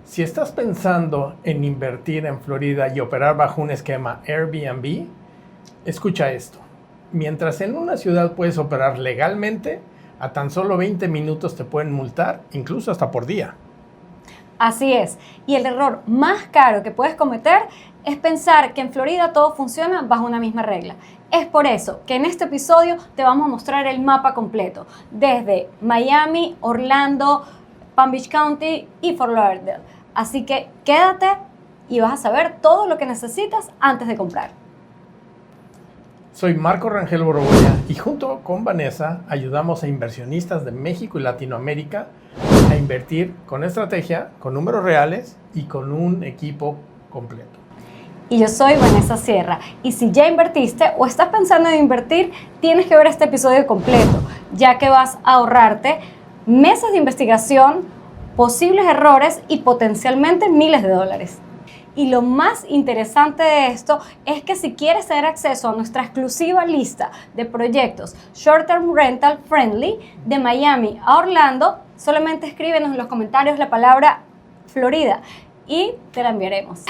Si estás pensando en invertir en Florida y operar bajo un esquema Airbnb, escucha esto. Mientras en una ciudad puedes operar legalmente, a tan solo 20 minutos te pueden multar, incluso hasta por día. Así es. Y el error más caro que puedes cometer es pensar que en Florida todo funciona bajo una misma regla. Es por eso que en este episodio te vamos a mostrar el mapa completo, desde Miami, Orlando, Palm Beach County y Fort Lauderdale. Así que quédate y vas a saber todo lo que necesitas antes de comprar. Soy Marco Rangel Boroboya y junto con Vanessa ayudamos a inversionistas de México y Latinoamérica a invertir con estrategia, con números reales y con un equipo completo. Y yo soy Vanessa Sierra. Y si ya invertiste o estás pensando en invertir, tienes que ver este episodio completo, ya que vas a ahorrarte meses de investigación, posibles errores y potencialmente miles de dólares. Y lo más interesante de esto es que si quieres tener acceso a nuestra exclusiva lista de proyectos Short Term Rental Friendly de Miami a Orlando, solamente escríbenos en los comentarios la palabra Florida y te la enviaremos.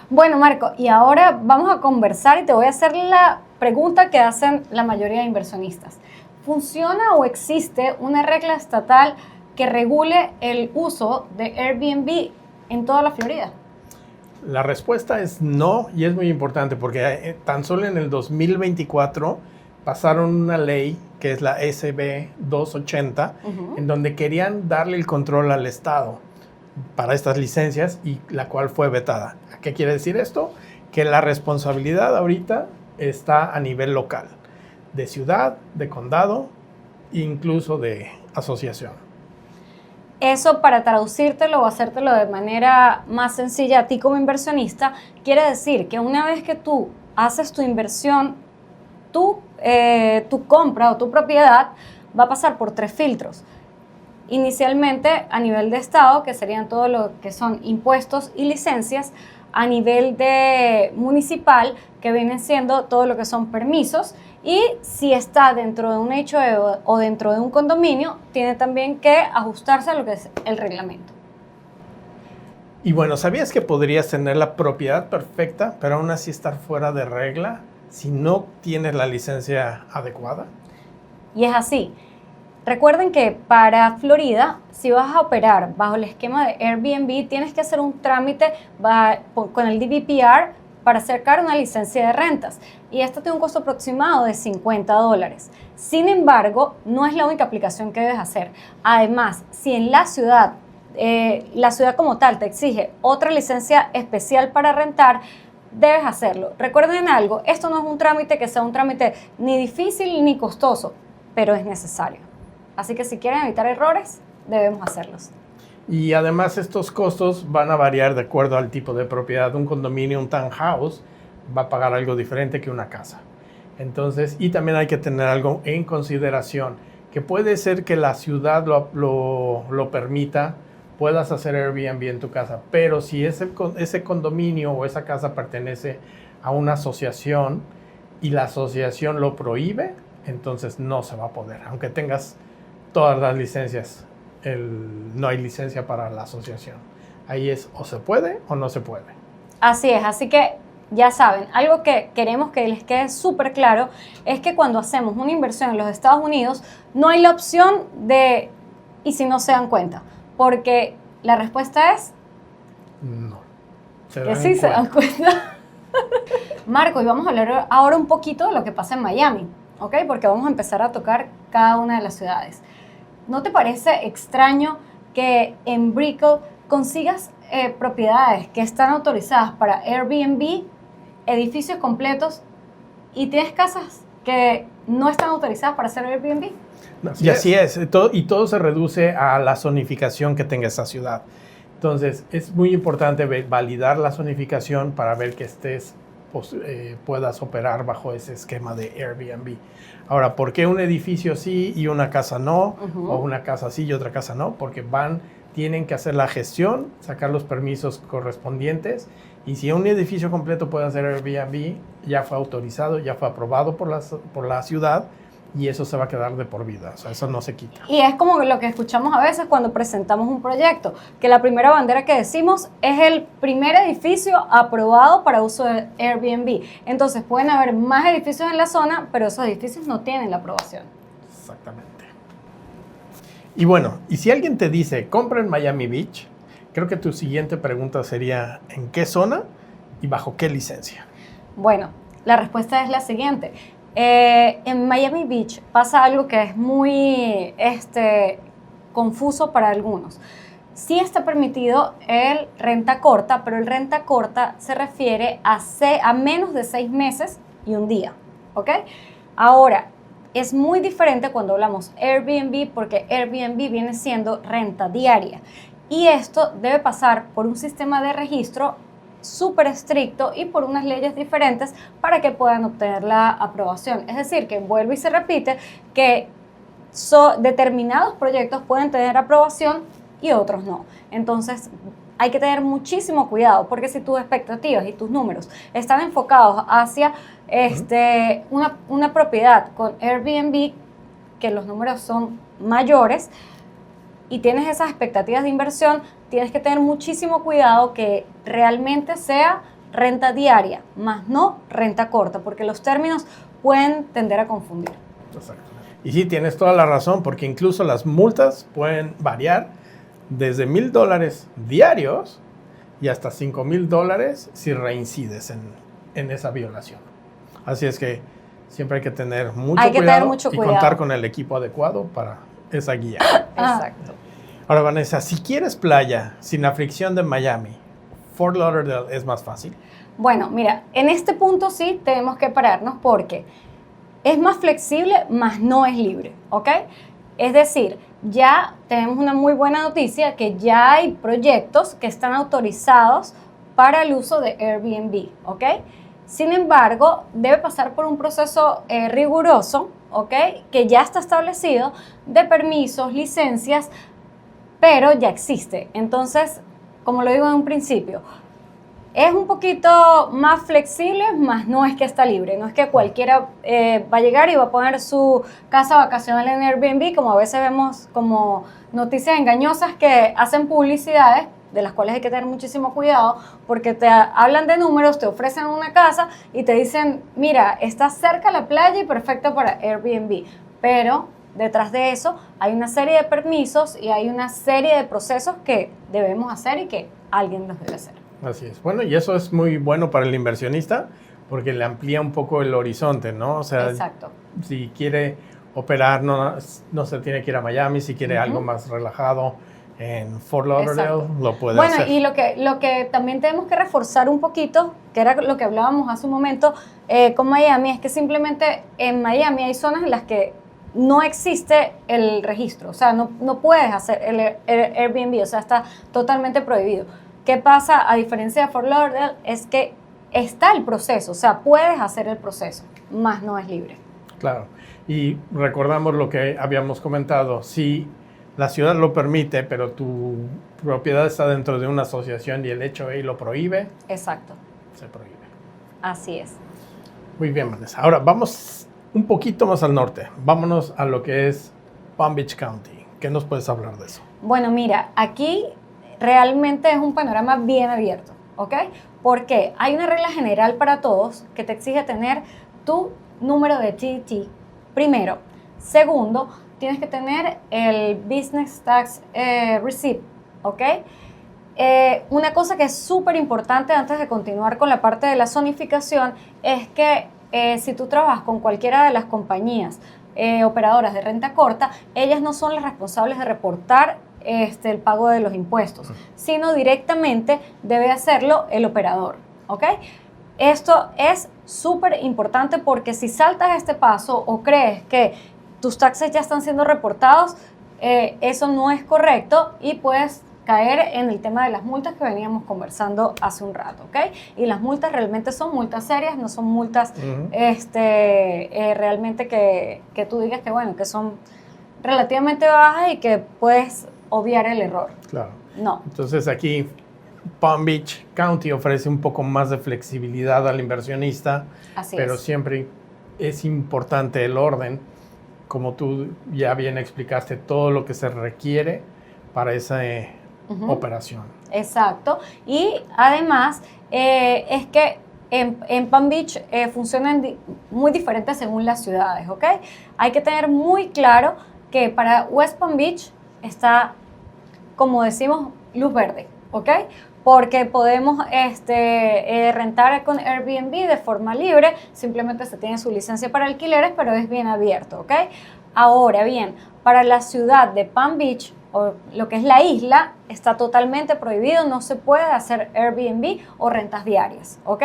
Bueno, Marco, y ahora vamos a conversar y te voy a hacer la pregunta que hacen la mayoría de inversionistas. ¿Funciona o existe una regla estatal que regule el uso de Airbnb en toda la Florida? La respuesta es no, y es muy importante porque tan solo en el 2024 pasaron una ley que es la SB 280, en donde querían darle el control al Estado para estas licencias y la cual fue vetada. ¿Qué quiere decir esto? Que la responsabilidad ahorita está a nivel local, de ciudad, de condado, incluso de asociación. Eso, para traducírtelo o hacértelo de manera más sencilla a ti como inversionista, quiere decir que una vez que tú haces tu inversión, tu compra o tu propiedad va a pasar por 3 filtros. Inicialmente a nivel de estado, que serían todo lo que son impuestos y licencias; a nivel de municipal, que vienen siendo todo lo que son permisos; y si está dentro de un HOA o dentro de un condominio, tiene también que ajustarse a lo que es el reglamento. Y bueno, ¿sabías que podrías tener la propiedad perfecta, pero aún así estar fuera de regla si no tienes la licencia adecuada? Y es así. Recuerden que para Florida, si vas a operar bajo el esquema de Airbnb, tienes que hacer un trámite con el DBPR para sacar una licencia de rentas. Y esta tiene un costo aproximado de $50. Sin embargo, no es la única aplicación que debes hacer. Además, si en la ciudad como tal te exige otra licencia especial para rentar, debes hacerlo. Recuerden algo, esto no es un trámite que sea un trámite ni difícil ni costoso, pero es necesario. Así que si quieren evitar errores, debemos hacerlos. Y además estos costos van a variar de acuerdo al tipo de propiedad. Un condominio, un townhouse, va a pagar algo diferente que una casa. Entonces, y también hay que tener algo en consideración, que puede ser que la ciudad lo permita, puedas hacer Airbnb en tu casa, pero si ese condominio o esa casa pertenece a una asociación y la asociación lo prohíbe, entonces no se va a poder, aunque tengas todas las licencias. No hay licencia para la asociación. Ahí es o se puede o no se puede. Así es, así que ya saben, algo que queremos que les quede súper claro es que cuando hacemos una inversión en los Estados Unidos, no hay la opción de ¿y si no se dan cuenta? Porque la respuesta es no. Que sí se dan cuenta. Marco, y vamos a hablar ahora un poquito de lo que pasa en Miami, ¿ok? Porque vamos a empezar a tocar cada una de las ciudades. ¿No te parece extraño que en Brickell consigas propiedades que están autorizadas para Airbnb, edificios completos, y tienes casas que no están autorizadas para hacer Airbnb? Y así es. Y todo se reduce a la zonificación que tenga esa ciudad. Entonces, es muy importante validar la zonificación para ver que puedas operar bajo ese esquema de Airbnb. Ahora, ¿por qué un edificio sí y una casa no? O una casa sí y otra casa no? Porque tienen que hacer la gestión, sacar los permisos correspondientes, y si un edificio completo puede hacer Airbnb, ya fue autorizado, ya fue aprobado por la ciudad, y eso se va a quedar de por vida, o sea, eso no se quita. Y es como lo que escuchamos a veces cuando presentamos un proyecto, que la primera bandera que decimos es el primer edificio aprobado para uso de Airbnb. Entonces pueden haber más edificios en la zona, pero esos edificios no tienen la aprobación. Exactamente. Y bueno, y si alguien te dice, compra en Miami Beach, creo que tu siguiente pregunta sería, ¿en qué zona y bajo qué licencia? Bueno, la respuesta es la siguiente. En Miami Beach pasa algo que es muy confuso para algunos. Sí está permitido el renta corta, pero el renta corta se refiere a menos de 6 meses y un día, ¿ok? Ahora, es muy diferente cuando hablamos Airbnb, porque Airbnb viene siendo renta diaria. Y esto debe pasar por un sistema de registro súper estricto y por unas leyes diferentes para que puedan obtener la aprobación. Es decir, que vuelve y se repite que determinados proyectos pueden tener aprobación y otros no. Entonces, hay que tener muchísimo cuidado, porque si tus expectativas y tus números están enfocados hacia una propiedad con Airbnb, que los números son mayores, y tienes esas expectativas de inversión, tienes que tener muchísimo cuidado que realmente sea renta diaria, más no renta corta, porque los términos pueden tender a confundir. Exacto. Y sí, tienes toda la razón, porque incluso las multas pueden variar desde $1,000 diarios y hasta $5,000 si reincides en esa violación. Así es que siempre hay que tener mucho cuidado y contar con el equipo adecuado para esa guía. Exacto. Ahora, Vanessa, si quieres playa sin la fricción de Miami, ¿Fort Lauderdale es más fácil? Bueno, mira, en este punto sí tenemos que pararnos porque es más flexible, más no es libre, ¿ok? Es decir, ya tenemos una muy buena noticia que ya hay proyectos que están autorizados para el uso de Airbnb, ¿ok? Sin embargo, debe pasar por un proceso riguroso, ¿ok? Que ya está establecido de permisos, licencias, pero ya existe. Entonces, como lo digo en un principio, es un poquito más flexible, más no es que está libre. No es que cualquiera va a llegar y va a poner su casa vacacional en Airbnb, como a veces vemos como noticias engañosas que hacen publicidades, de las cuales hay que tener muchísimo cuidado, porque te hablan de números, te ofrecen una casa y te dicen, mira, está cerca la playa y perfecta para Airbnb, pero detrás de eso hay una serie de permisos y hay una serie de procesos que debemos hacer y que alguien los debe hacer. Así es. Bueno, y eso es muy bueno para el inversionista porque le amplía un poco el horizonte, ¿no? O sea, exacto. Si quiere operar, no se tiene que ir a Miami, si quiere algo más relajado en Fort Lauderdale, lo puede hacer. Bueno, y lo que también tenemos que reforzar un poquito, que era lo que hablábamos hace un momento con Miami, es que simplemente en Miami hay zonas en las que no existe el registro, o sea, no puedes hacer el Airbnb, o sea, está totalmente prohibido. ¿Qué pasa? A diferencia de Fort Lauderdale, es que está el proceso, o sea, puedes hacer el proceso, más no es libre. Claro, y recordamos lo que habíamos comentado, si la ciudad lo permite, pero tu propiedad está dentro de una asociación y el HOA lo prohíbe. Exacto. Se prohíbe. Así es. Muy bien, Vanessa. Ahora vamos un poquito más al norte. Vámonos a lo que es Palm Beach County. ¿Qué nos puedes hablar de eso? Bueno, mira, aquí realmente es un panorama bien abierto, ¿ok? Porque hay una regla general para todos que te exige tener tu número de TT primero. Segundo, tienes que tener el Business Tax Receipt, ¿ok? Una cosa que es súper importante antes de continuar con la parte de la zonificación es que si tú trabajas con cualquiera de las compañías operadoras de renta corta, ellas no son las responsables de reportar el pago de los impuestos, sino directamente debe hacerlo el operador, ¿ok? Esto es súper importante porque si saltas este paso o crees que tus taxes ya están siendo reportados, eso no es correcto y puedes caer en el tema de las multas que veníamos conversando hace un rato, ¿ok? Y las multas realmente son multas serias, no son multas realmente que tú digas que, bueno, que son relativamente bajas y que puedes obviar el error. Claro. No. Entonces aquí Palm Beach County ofrece un poco más de flexibilidad al inversionista, Así pero es. siempre es importante el orden como tú ya bien explicaste, todo lo que se requiere para esa operación. Exacto. Y además es que en Palm Beach funcionan muy diferentes según las ciudades, ¿ok? Hay que tener muy claro que para West Palm Beach está, como decimos, luz verde, ¿ok? Porque podemos rentar con Airbnb de forma libre, simplemente se tiene su licencia para alquileres, pero es bien abierto, ¿ok? Ahora bien, para la ciudad de Palm Beach, o lo que es la isla, está totalmente prohibido, no se puede hacer Airbnb o rentas diarias, ¿ok?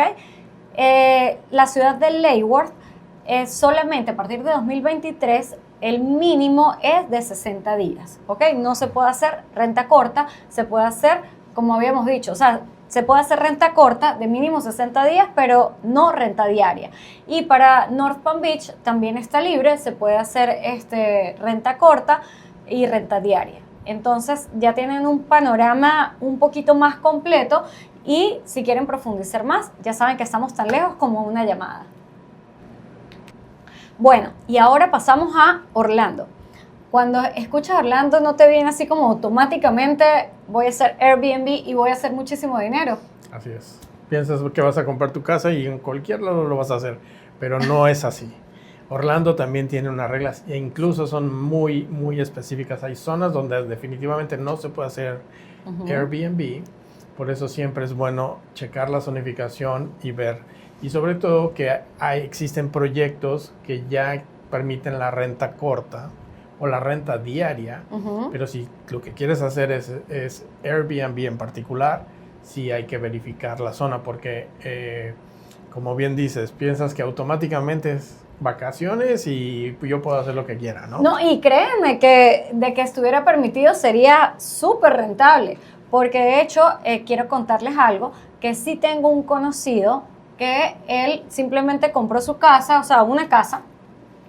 La ciudad de Leavenworth, solamente a partir de 2023, el mínimo es de 60 días, ¿ok? No se puede hacer renta corta, se puede hacer, como habíamos dicho, o sea, se puede hacer renta corta de mínimo 60 días, pero no renta diaria. Y para North Palm Beach también está libre, se puede hacer renta corta y renta diaria. Entonces ya tienen un panorama un poquito más completo y si quieren profundizar más, ya saben que estamos tan lejos como una llamada. Bueno, y ahora pasamos a Orlando. Cuando escuchas Orlando, ¿no te viene así como automáticamente voy a hacer Airbnb y voy a hacer muchísimo dinero? Así es. Piensas que vas a comprar tu casa y en cualquier lado lo vas a hacer, pero no es así. Orlando también tiene unas reglas e incluso son muy, muy específicas. Hay zonas donde definitivamente no se puede hacer Airbnb, por eso siempre es bueno checar la zonificación y ver. Y sobre todo que existen proyectos que ya permiten la renta corta o la renta diaria, pero si lo que quieres hacer es Airbnb en particular, sí hay que verificar la zona porque, como bien dices, piensas que automáticamente es vacaciones y yo puedo hacer lo que quiera, ¿no? No, y créeme que de que estuviera permitido sería súper rentable, porque de hecho quiero contarles algo, que sí tengo un conocido que él simplemente compró su casa, o sea, una casa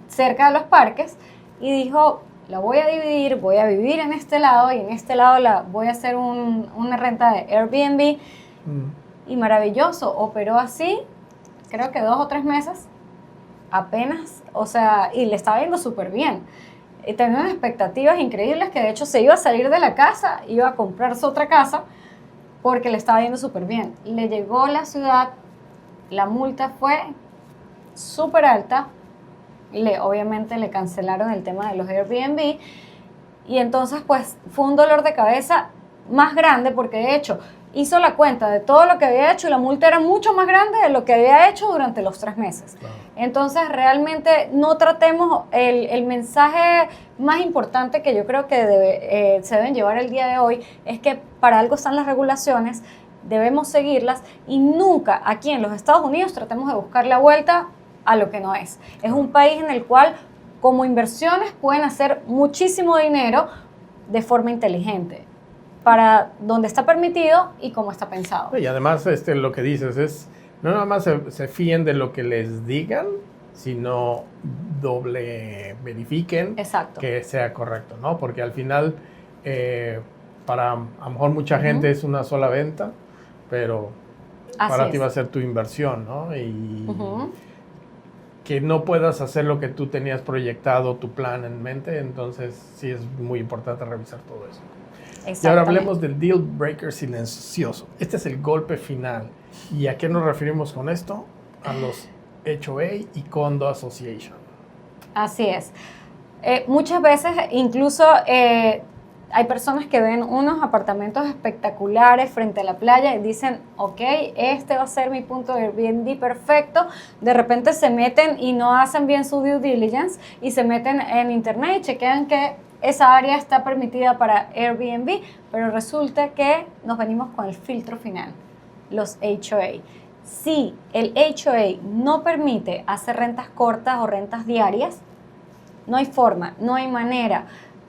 cerca de los parques y dijo, la voy a dividir, voy a vivir en este lado y en este lado voy a hacer una renta de Airbnb y maravilloso, operó así, creo que 2 o 3 meses apenas, o sea, y le estaba yendo súper bien. Y tenía unas expectativas increíbles que de hecho se iba a salir de la casa, iba a comprarse otra casa porque le estaba yendo súper bien. Le llegó la ciudad, la multa fue súper alta, obviamente le cancelaron el tema de los Airbnb y entonces pues fue un dolor de cabeza más grande porque de hecho hizo la cuenta de todo lo que había hecho y la multa era mucho más grande de lo que había hecho durante los 3 meses. Claro. Entonces, realmente no tratemos el mensaje más importante que yo creo que se deben llevar el día de hoy es que para algo están las regulaciones, debemos seguirlas y nunca aquí en los Estados Unidos tratemos de buscar la vuelta a lo que no es. Es un país en el cual como inversiones pueden hacer muchísimo dinero de forma inteligente, para donde está permitido y cómo está pensado. Y además lo que dices es, no nada más se fíen de lo que les digan, sino doble verifiquen que sea correcto, ¿no? Porque al final, para a lo mejor mucha gente es una sola venta, pero para ti va a ser tu inversión, ¿no? Y que no puedas hacer lo que tú tenías proyectado, tu plan en mente, entonces sí es muy importante revisar todo eso. Y ahora hablemos del deal breaker silencioso. Este es el golpe final. ¿Y a qué nos referimos con esto? A los HOA y Condo Association. Así es. Muchas veces incluso hay personas que ven unos apartamentos espectaculares frente a la playa y dicen, ok, este va a ser mi punto de Airbnb perfecto. De repente se meten y no hacen bien su due diligence y se meten en internet y chequean que esa área está permitida para Airbnb, pero resulta que nos venimos con el filtro final, los HOA. Si el HOA no permite hacer rentas cortas o rentas diarias, no hay forma, no hay manera.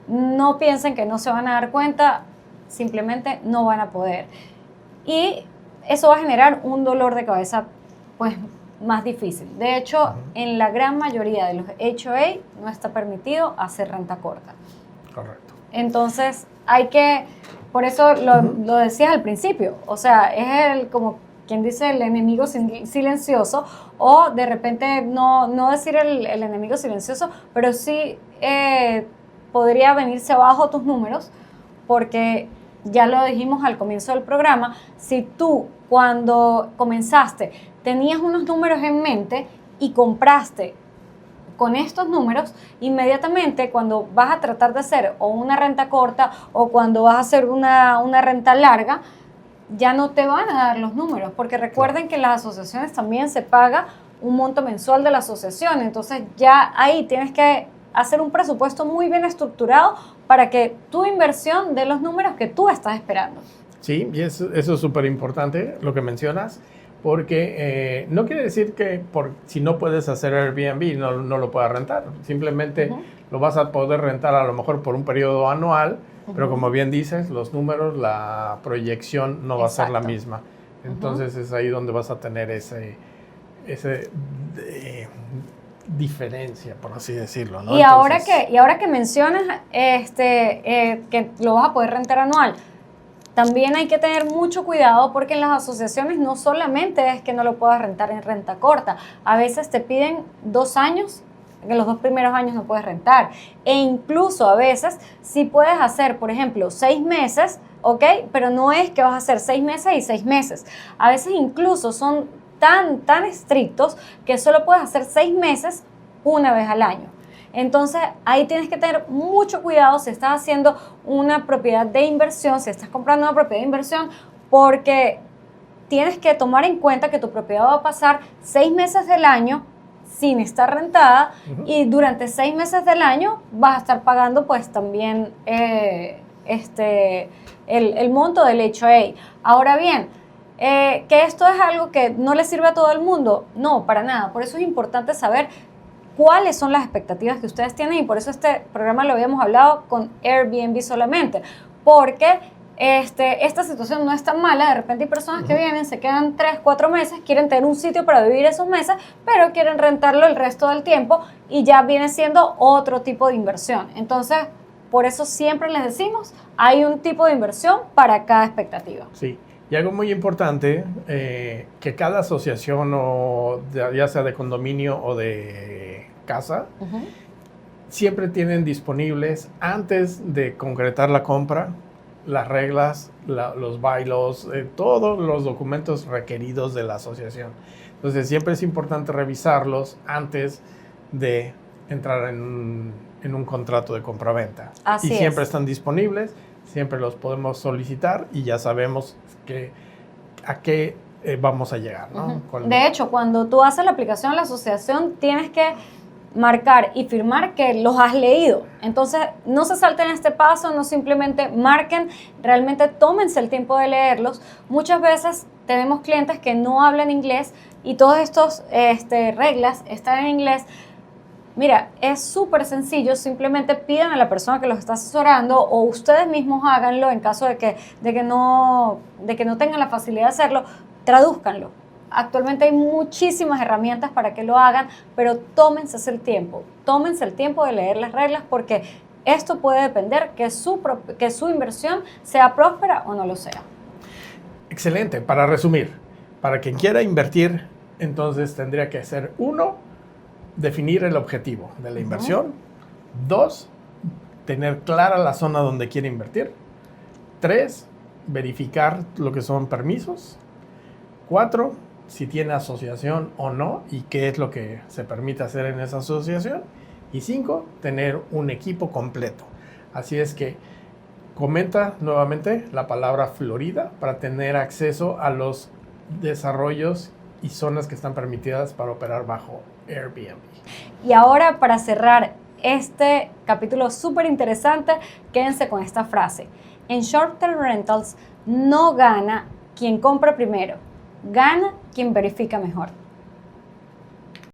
No piensen que no se van a dar cuenta, simplemente no van a poder. Y eso va a generar un dolor de cabeza pues más difícil. De hecho, en la gran mayoría de los HOA no está permitido hacer renta corta. Correcto. Entonces, hay que, por eso lo decías al principio, o sea, es como quien dice el enemigo silencioso, o de repente no decir el enemigo silencioso, pero sí podría venirse abajo tus números, porque ya lo dijimos al comienzo del programa, si tú cuando comenzaste tenías unos números en mente y compraste con estos números, inmediatamente cuando vas a tratar de hacer o una renta corta o cuando vas a hacer una renta larga, ya no te van a dar los números, porque recuerden que en las asociaciones también se paga un monto mensual de la asociación, entonces ya ahí tienes que hacer un presupuesto muy bien estructurado para que tu inversión dé los números que tú estás esperando. Sí, y eso es súper importante lo que mencionas, porque no quiere decir que si no puedes hacer Airbnb no lo puedas rentar, simplemente lo vas a poder rentar a lo mejor por un periodo anual, pero como bien dices, los números, la proyección no va a ser la misma. Entonces es ahí donde vas a tener ese diferencia, por así decirlo, ¿no? Y ahora que mencionas que lo vas a poder rentar anual, también hay que tener mucho cuidado porque en las asociaciones no solamente es que no lo puedas rentar en renta corta, a veces te piden 2 años, que los 2 primeros años no puedes rentar, e incluso a veces sí puedes hacer, por ejemplo, 6 meses, ¿ok? Pero no es que vas a hacer 6 meses y 6 meses, a veces incluso son tan estrictos que solo puedes hacer 6 meses una vez al año. Entonces, ahí tienes que tener mucho cuidado si estás haciendo una propiedad de inversión, si estás comprando una propiedad de inversión, porque tienes que tomar en cuenta que tu propiedad va a pasar 6 meses del año sin estar rentada y durante 6 meses del año vas a estar pagando pues también el monto del HOA. Ahora bien, que esto es algo que no le sirve a todo el mundo, no, para nada. Por eso es importante saber cuáles son las expectativas que ustedes tienen y por eso este programa lo habíamos hablado con Airbnb solamente, porque esta situación no es tan mala. De repente hay personas que vienen, se quedan 3, 4 meses, quieren tener un sitio para vivir esos meses, pero quieren rentarlo el resto del tiempo y ya viene siendo otro tipo de inversión. Entonces, por eso siempre les decimos, hay un tipo de inversión para cada expectativa. Sí. Y algo muy importante, que cada asociación, ya sea de condominio o de casa, siempre tienen disponibles, antes de concretar la compra, las reglas, los bylaws, todos los documentos requeridos de la asociación. Entonces siempre es importante revisarlos antes de entrar en un contrato de compraventa. Así y siempre es. Están disponibles, siempre los podemos solicitar y ya sabemos a qué vamos a llegar, ¿no? De hecho, cuando tú haces la aplicación a la asociación, tienes que marcar y firmar que los has leído. Entonces, no se salten este paso, no simplemente marquen, realmente tómense el tiempo de leerlos. Muchas veces tenemos clientes que no hablan inglés y todas estas reglas están en inglés. Mira, es súper sencillo, simplemente pidan a la persona que los está asesorando o ustedes mismos háganlo en caso de que no tengan la facilidad de hacerlo, tradúzcanlo. Actualmente hay muchísimas herramientas para que lo hagan, pero tómense el tiempo de leer las reglas porque esto puede depender que su inversión sea próspera o no lo sea. Excelente, para resumir, para quien quiera invertir, entonces tendría que ser 1, definir el objetivo de la inversión. 2, tener clara la zona donde quiere invertir. 3, verificar lo que son permisos. 4, si tiene asociación o no y qué es lo que se permite hacer en esa asociación. Y 5, tener un equipo completo. Así es que comenta nuevamente la palabra Florida para tener acceso a los desarrollos y zonas que están permitidas para operar bajo Airbnb. Y ahora, para cerrar este capítulo súper interesante, quédense con esta frase. En Short Term Rentals no gana quien compra primero, gana quien verifica mejor.